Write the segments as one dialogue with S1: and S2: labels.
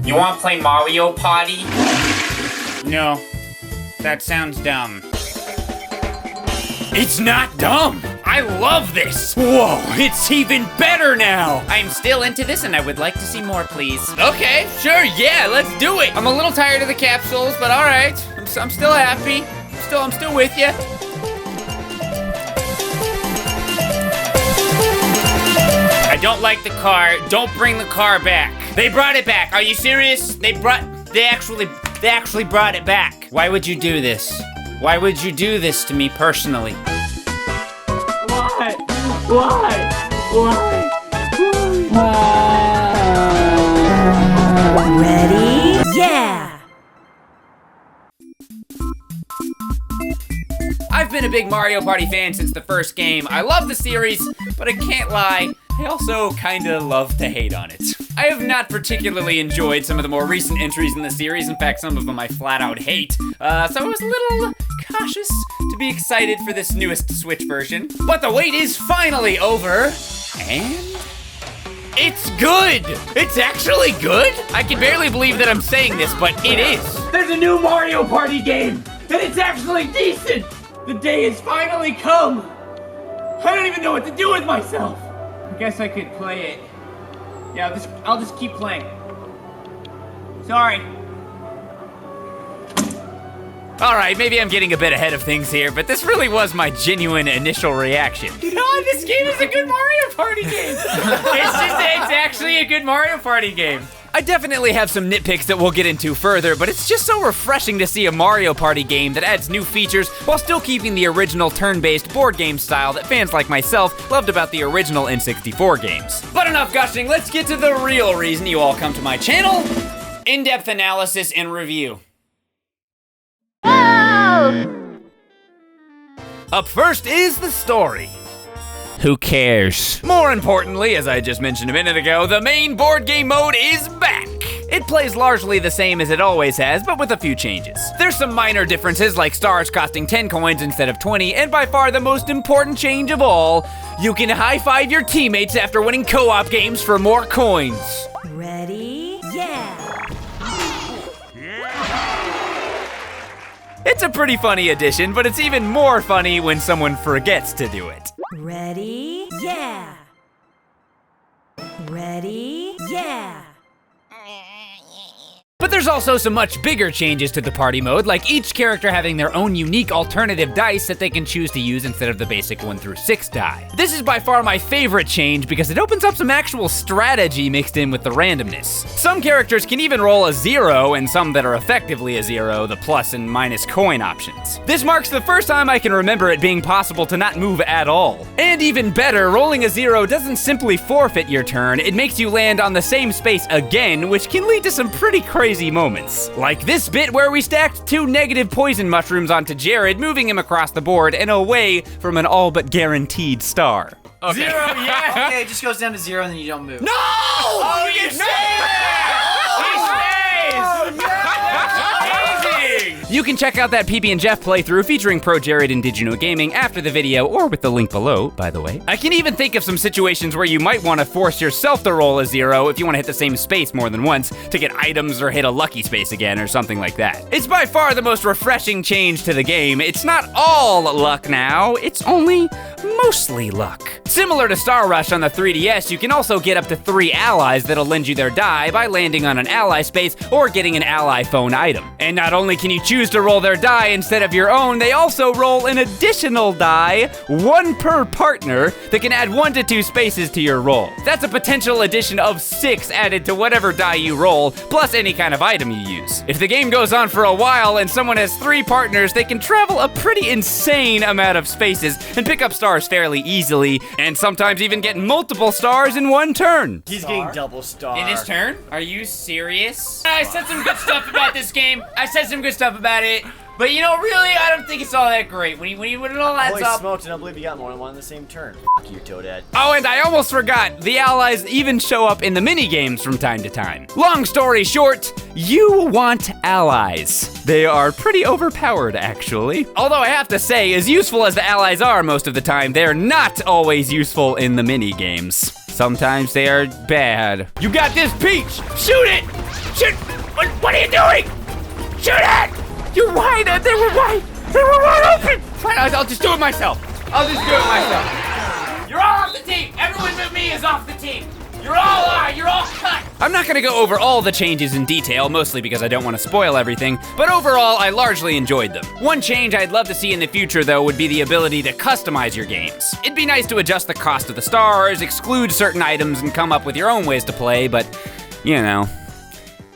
S1: You wanna play Mario Party?
S2: No, that sounds dumb. It's not dumb! I love this! Whoa, it's even better now! I'm still into this and I would like to see more, please. Okay, sure, yeah, let's do it! I'm a little tired of the capsules, but alright. I'm still happy. I'm still with you. I don't like the car. Don't bring the car back. They brought it back. Are you serious? They actually brought it back. Why would you do this? Why would you do this to me personally?
S3: Why?
S4: Ready? Yeah!
S2: I've been a big Mario Party fan since the first game. I love the series, but I can't lie, I also kinda love to hate on it. I have not particularly enjoyed some of the more recent entries in the series. In fact, some of them I flat out hate. So I was a little cautious to be excited for this newest Switch version. But the wait is finally over, and it's good! It's actually good! I can barely believe that I'm saying this, but it is.
S3: There's a new Mario Party game, and it's actually decent! The day has finally come! I don't even know what to do with myself! I guess I could play it. Yeah, I'll just keep playing. Sorry.
S2: Alright, maybe I'm getting a bit ahead of things here, but this really was my genuine initial reaction. Oh, this game is a good Mario Party game! It's actually a good Mario Party game. I definitely have some nitpicks that we'll get into further, but it's just so refreshing to see a Mario Party game that adds new features while still keeping the original turn-based board game style that fans like myself loved about the original N64 games. But enough gushing, let's get to the real reason you all come to my channel: in-depth analysis and review. Up first is the story. Who cares? More importantly, as I just mentioned a minute ago, the main board game mode is back. It plays largely the same as it always has, but with a few changes. There's some minor differences, like stars costing 10 coins instead of 20, and by far the most important change of all, you can high-five your teammates after winning co-op games for more coins.
S4: Ready? Yeah!
S2: It's a pretty funny addition, but it's even more funny when someone forgets to do it.
S4: Ready? Yeah! Ready? Yeah!
S2: But there's also some much bigger changes to the party mode, like each character having their own unique alternative dice that they can choose to use instead of the basic 1 through 6 die. This is by far my favorite change because it opens up some actual strategy mixed in with the randomness. Some characters can even roll a 0, and some that are effectively a 0, the plus and minus coin options. This marks the first time I can remember it being possible to not move at all. And even better, rolling a 0 doesn't simply forfeit your turn, it makes you land on the same space again, which can lead to some pretty crazy moments. Like this bit where we stacked 2 negative poison mushrooms onto Jared, moving him across the board and away from an all but guaranteed star. Okay.
S5: 0, yeah! Okay, it just goes down to 0 and then you don't move.
S2: No!
S5: Oh, you
S2: stay there! He stays! You can check out that PB and Jeff playthrough featuring Pro Jared and Did You Know Gaming after the video, or with the link below, by the way. I can even think of some situations where you might want to force yourself to roll a 0 if you want to hit the same space more than once to get items or hit a lucky space again or something like that. It's by far the most refreshing change to the game. It's not all luck now, it's only mostly luck. Similar to Star Rush on the 3DS, you can also get up to 3 allies that'll lend you their die by landing on an ally space or getting an ally phone item. And not only can you choose to roll their die instead of your own, they also roll an additional die, 1 per partner, that can add 1 to 2 spaces to your roll. That's a potential addition of 6 added to whatever die you roll, plus any kind of item you use. If the game goes on for a while and someone has 3 partners, they can travel a pretty insane amount of spaces and pick up stars fairly easily, and sometimes even get multiple stars in 1 turn.
S5: He's getting double star.
S1: In his turn? Are you serious? I said some good stuff about this game. I said some good stuff about it. But you know, really, I don't think it's all that great. When it all adds
S5: Holy
S1: up.
S5: smokes, I don't believe you got more than 1 in the same turn. F*** you, Toadette.
S2: Oh, and I almost forgot, the allies even show up in the mini-games from time to time. Long story short, you want allies. They are pretty overpowered, actually. Although I have to say, as useful as the allies are most of the time, they're not always useful in the mini-games. Sometimes they are bad. You got this, Peach! Shoot it! Shoot! What are you doing? Shoot it! You're wide. They were wide. They were wide open. Fine, I'll just do it myself.
S1: I'll just do it myself. You're all off the team. Everyone but me is off the team. You're all cut.
S2: I'm not gonna go over all the changes in detail, mostly because I don't want to spoil everything, but overall, I largely enjoyed them. One change I'd love to see in the future, though, would be the ability to customize your games. It'd be nice to adjust the cost of the stars, exclude certain items, and come up with your own ways to play, but, you know,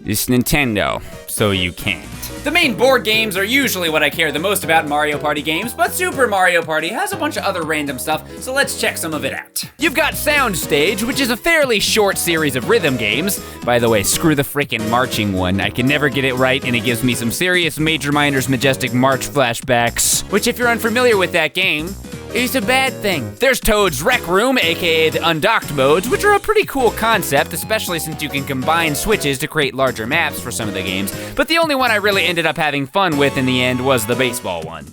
S2: it's Nintendo, so you can't. The main board games are usually what I care the most about in Mario Party games, but Super Mario Party has a bunch of other random stuff, so let's check some of it out. You've got Sound Stage, which is a fairly short series of rhythm games. By the way, screw the frickin' marching one. I can never get it right, and it gives me some serious Major Minor's Majestic March flashbacks, which if you're unfamiliar with that game, is a bad thing. There's Toad's Rec Room, aka the undocked modes, which are a pretty cool concept, especially since you can combine switches to create larger maps for some of the games, but the only one I really ended up having fun with in the end was the baseball one.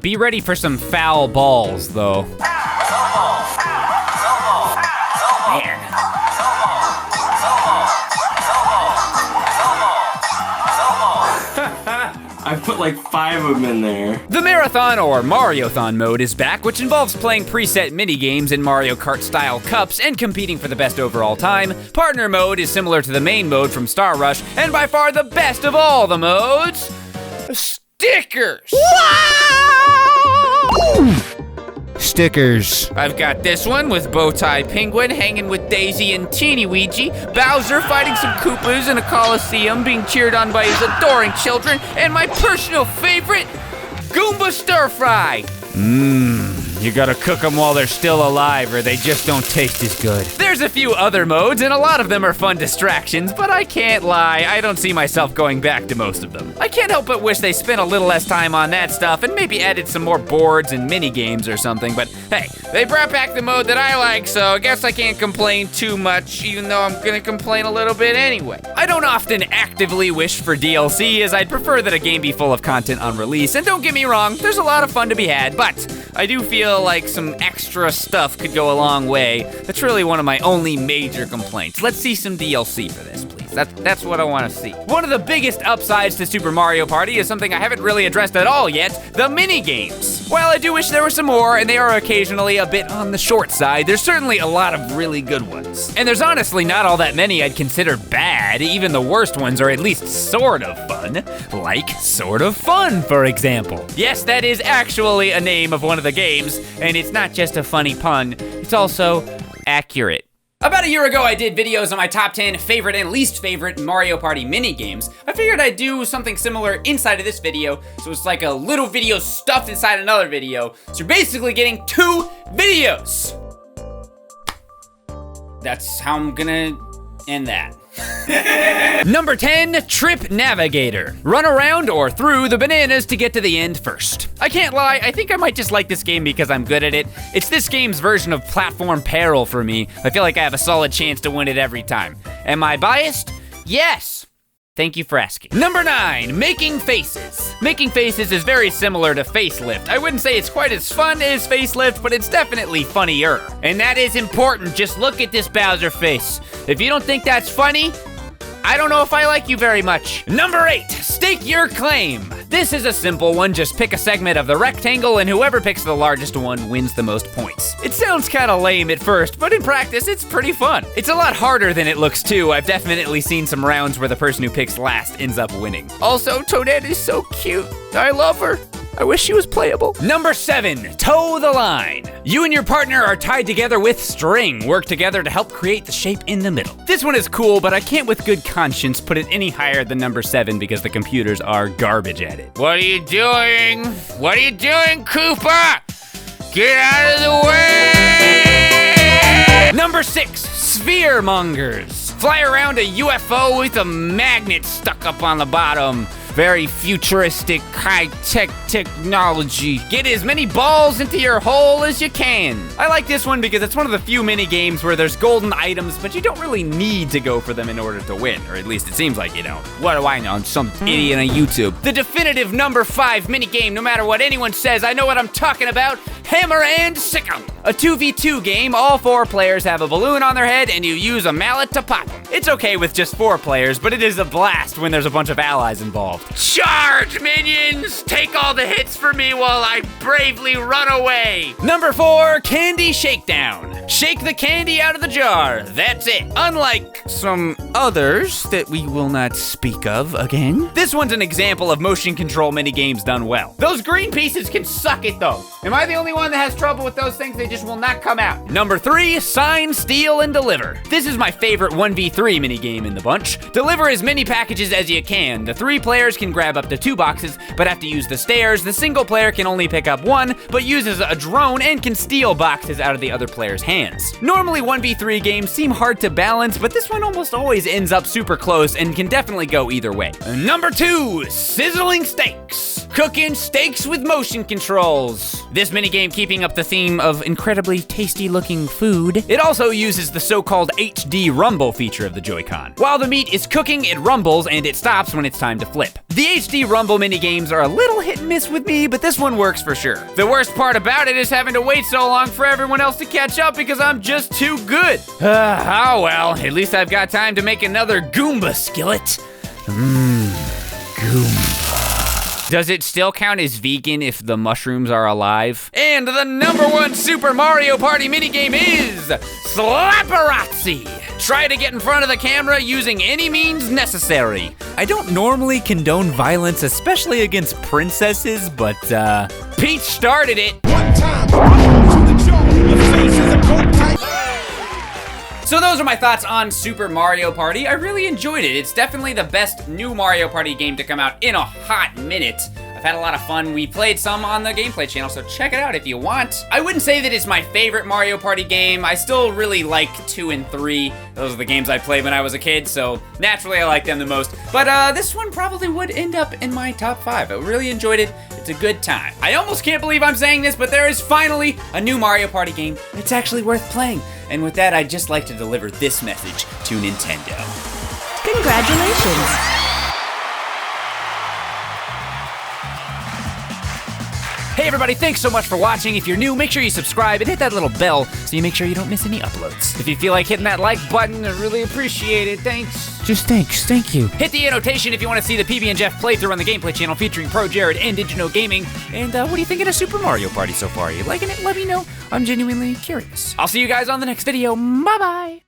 S2: Be ready for some foul balls, though. Man.
S6: I put like 5 of them in there.
S2: The Marathon or Mariothon mode is back, which involves playing preset mini-games in Mario Kart-style cups and competing for the best overall time. Partner mode is similar to the main mode from Star Rush, and by far the best of all the modes, stickers. Stickers. I've got this one with Bowtie Penguin hanging with Daisy and Teeny Weegee, Bowser fighting some Koopas in a coliseum being cheered on by his adoring children, and my personal favorite, Goomba Stir Fry. You gotta cook them while they're still alive or they just don't taste as good. There's a few other modes and a lot of them are fun distractions, but I can't lie, I don't see myself going back to most of them. I can't help but wish they spent a little less time on that stuff and maybe added some more boards and mini games or something, but hey, they brought back the mode that I like, so I guess I can't complain too much, even though I'm gonna complain a little bit anyway. I don't often actively wish for DLC, as I'd prefer that a game be full of content on release, and don't get me wrong, there's a lot of fun to be had, but I do feel like some extra stuff could go a long way. That's really one of my only major complaints. Let's see some DLC for this, please. That's what I want to see. One of the biggest upsides to Super Mario Party is something I haven't really addressed at all yet, the mini-games. While I do wish there were some more, and they are occasionally a bit on the short side, there's certainly a lot of really good ones. And there's honestly not all that many I'd consider bad. Even the worst ones are at least sort of fun. Like Sort of Fun, for example. Yes, that is actually a name of one of the games, and it's not just a funny pun, it's also accurate. About a year ago, I did videos on my top 10 favorite and least favorite Mario Party mini-games. I figured I'd do something similar inside of this video, so it's like a little video stuffed inside another video. So you're basically getting 2 videos. That's how I'm gonna end that. Number 10, Trip Navigator. Run around or through the bananas to get to the end first. I can't lie, I think I might just like this game because I'm good at it. It's this game's version of Platform Peril for me. I feel like I have a solid chance to win it every time. Am I biased? Yes. Thank you for asking. Number 9, Making Faces. Making Faces is very similar to Facelift. I wouldn't say it's quite as fun as Facelift, but it's definitely funnier. And that is important, just look at this Bowser face. If you don't think that's funny, I don't know if I like you very much. Number 8, Stake Your Claim. This is a simple one, just pick a segment of the rectangle and whoever picks the largest one wins the most points. It sounds kinda lame at first, but in practice, it's pretty fun. It's a lot harder than it looks too. I've definitely seen some rounds where the person who picks last ends up winning. Also, Toadette is so cute. I love her. I wish she was playable. Number 7, Toe the Line. You and your partner are tied together with string. Work together to help create the shape in the middle. This one is cool, but I can't with good conscience put it any higher than number 7 because the computers are garbage at it. What are you doing? What are you doing, Koopa? Get out of the way! Number 6, Sphere Mongers. Fly around a UFO with a magnet stuck up on the bottom. Very futuristic, high-tech technology. Get as many balls into your hole as you can. I like this one because it's one of the few mini games where there's golden items, but you don't really need to go for them in order to win, or at least it seems like you don't. What do I know? I'm some idiot on YouTube. The definitive number 5 mini game, no matter what anyone says, I know what I'm talking about. Hammer and Sick'em, a 2v2 game. All 4 players have a balloon on their head and you use a mallet to pop them. It's okay with just 4 players, but it is a blast when there's a bunch of allies involved. Charge, minions! Take all the hits for me while I bravely run away. Number 4, Candy Shakedown. Shake the candy out of the jar. That's it. Unlike some others that we will not speak of again, this one's an example of motion control minigames done well. Those green pieces can suck it though. Am I the only one that has trouble with those things? They just will not come out. Number 3, Sign, Steal, and Deliver. This is my favorite 1v3 minigame in the bunch. Deliver as many packages as you can. The 3 players can grab up to 2 boxes, but have to use the stairs. The single player can only pick up 1, but uses a drone and can steal boxes out of the other player's hands. Normally 1v3 games seem hard to balance, but this one almost always ends up super close and can definitely go either way. Number 2, Sizzling Stakes. Cooking steaks with motion controls. This minigame keeping up the theme of incredibly tasty looking food. It also uses the so-called HD rumble feature of the Joy-Con. While the meat is cooking, it rumbles and it stops when it's time to flip. The HD rumble minigames are a little hit and miss with me, but this one works for sure. The worst part about it is having to wait so long for everyone else to catch up because I'm just too good. Oh well, at least I've got time to make another Goomba skillet. Goomba. Does it still count as vegan if the mushrooms are alive? And the number 1 Super Mario Party minigame is Slapperazzi. Try to get in front of the camera using any means necessary. I don't normally condone violence, especially against princesses, but Peach started it.
S7: One time, to the jaw, your face is a cold type.
S2: So those are my thoughts on Super Mario Party. I really enjoyed it. It's definitely the best new Mario Party game to come out in a hot minute. I've had a lot of fun. We played some on the gameplay channel, so check it out if you want. I wouldn't say that it's my favorite Mario Party game. I still really like 2 and 3. Those are the games I played when I was a kid, so naturally I like them the most. But this one probably would end up in my top 5. I really enjoyed it. It's a good time. I almost can't believe I'm saying this, but there is finally a new Mario Party game. It's actually worth playing. And with that, I'd just like to deliver this message to Nintendo.
S4: Congratulations.
S2: Hey everybody, thanks so much for watching. If you're new, make sure you subscribe and hit that little bell so you make sure you don't miss any uploads. If you feel like hitting that like button, I really appreciate it. Thanks. Just thanks. Thank you. Hit the annotation if you want to see the PB and Jeff playthrough on the gameplay channel featuring Pro Jared and Digino Gaming. And what do you think of Super Mario Party so far? Are you liking it? Let me know. I'm genuinely curious. I'll see you guys on the next video. Bye-bye.